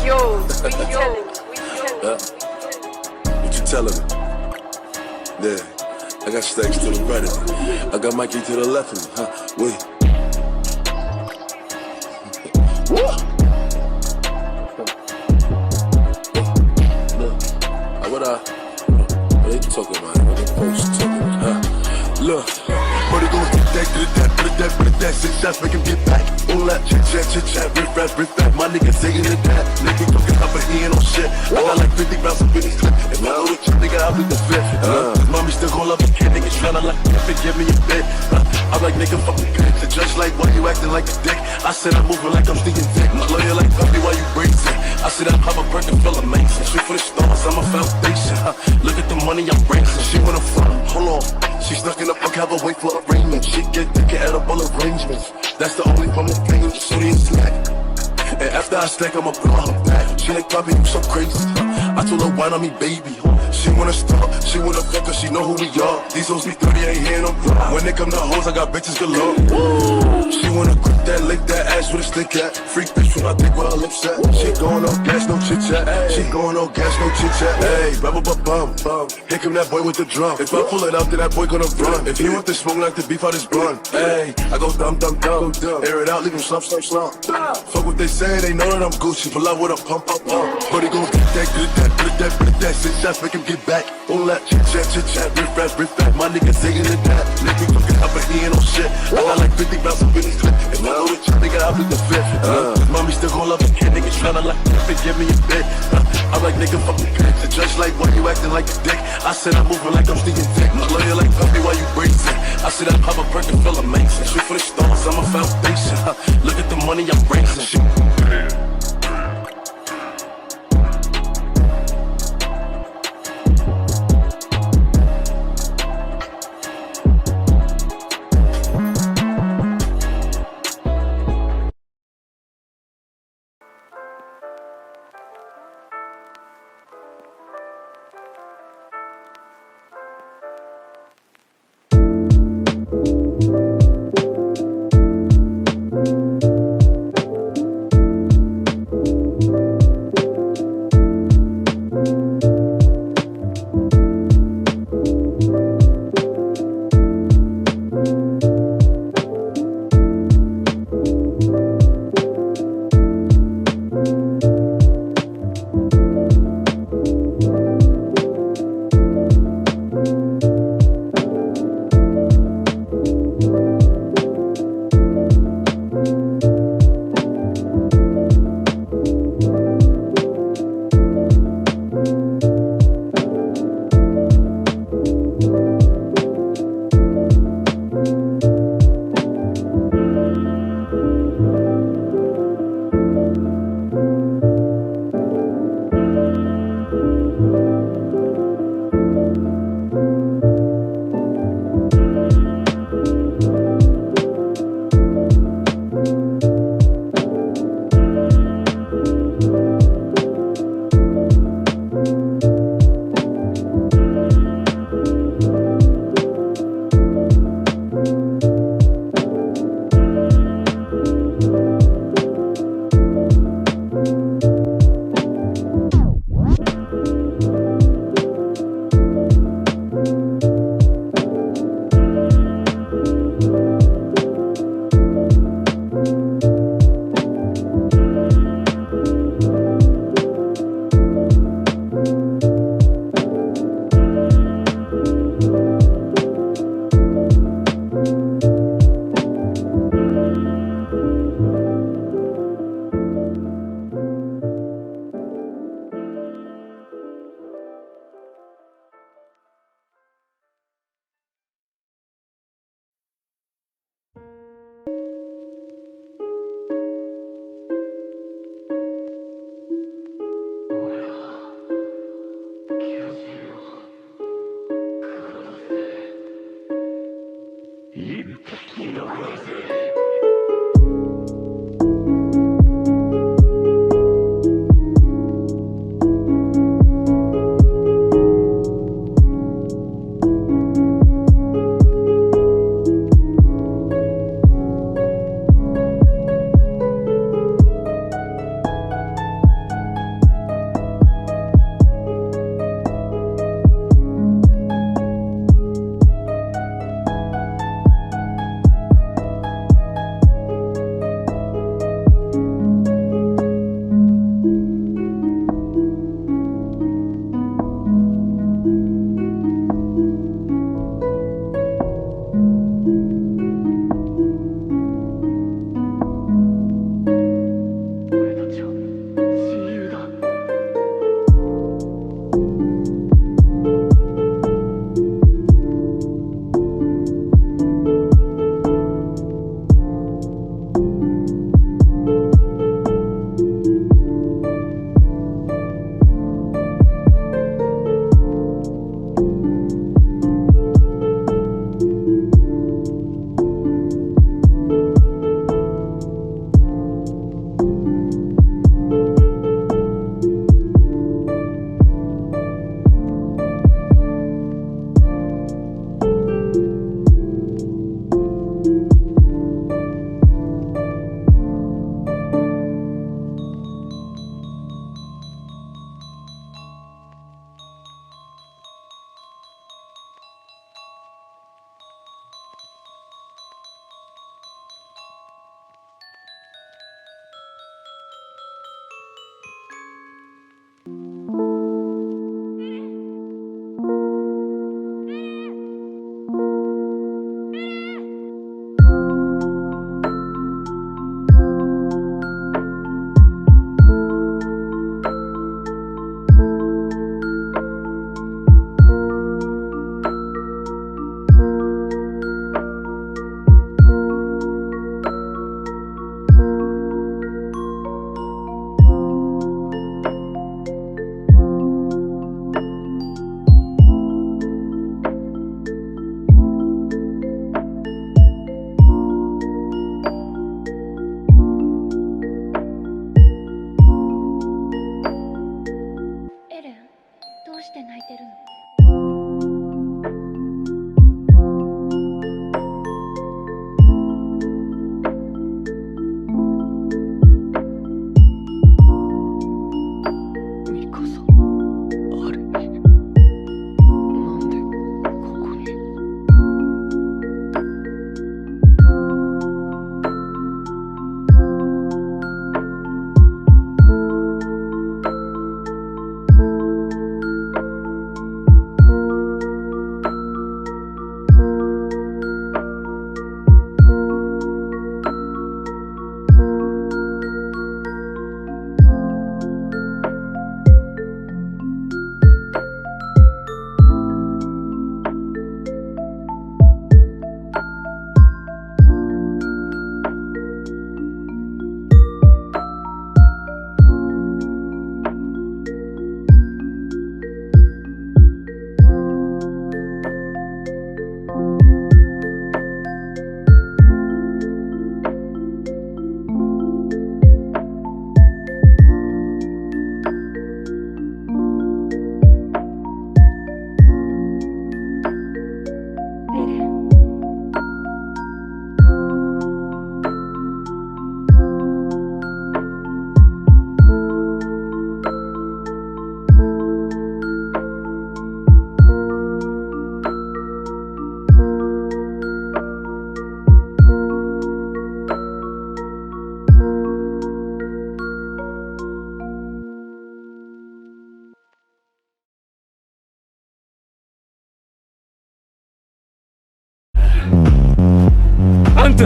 yours. What you telling me? What you telling me? Yeah, I got stacks to the right of me. I got Mikey to the left of me, huh? Wait. What they talking about? What they post talking about? Look, but it goes to that, six shots, make him get back. All that chit chat, rip rap, my nigga saying it that. Nigga talking up and he ain't on shit. I got like 50 rounds of finish clip. If I know the chip, nigga, I'll be the fifth. Mommy still gon' love a kid, nigga tryna like if give me a bit. I'm like, nigga, fuck me, the judge like, why you acting like a dick? I said I'm moving like I'm sneaking dick. My lawyer like, fuck me, why you brazen? I said I'm pop a perk and feel amazing. Shoot for the stars, I'm a foundation. Look at the money I'm raising. She wanna front, hold on. She stuck in the fuck, have her wait for arraignment. She get thicker at a bull arrangements. That's the only problem I'm paying, so they slack. And after I stack, I'ma blow her back. She like, Poppy, you so crazy. I told her, wine on me, baby. She wanna stop, she wanna fuck, cause she know who we are. These hoes be 30, ain't hearing no block. When they come to hoes, I got bitches galore. She wanna grip that, lick that ass with a stick at. Freak bitch when I think where her lips at. She going on gas, no chit chat. She going on gas, no chit chat. Hey, bum. Here come that boy with the drum. If I pull it out, then that boy gonna run. If he want the smoke, like the beef out his blunt. Hey, I go dumb. Air it out, leave him slump. Fuck what they say, they know that I'm Gucci. Pull out with a pump. But he gon' that, six shots, make him get back. All that chit chat, rip rap, my nigga saying it that. Nigga fucking up and he ain't on shit. I got like 50 rounds of finish clip. If I know the chip, nigga, I'll be the fifth. Mommy still gon' love a kid, nigga tryna like if give me a bit. I'm like, nigga, fuck me, the judge like, why you acting like a dick? I said I'm moving like I'm sneaking dick. My lawyer like, fuck me, why you brazen? I said I pop a perk and feel amazing. Shoot for the stars, I'm a foundation. Look at the money I'm raising.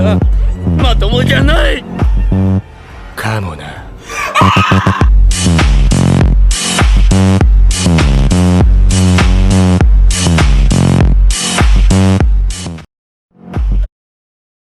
ったまともじゃないかもな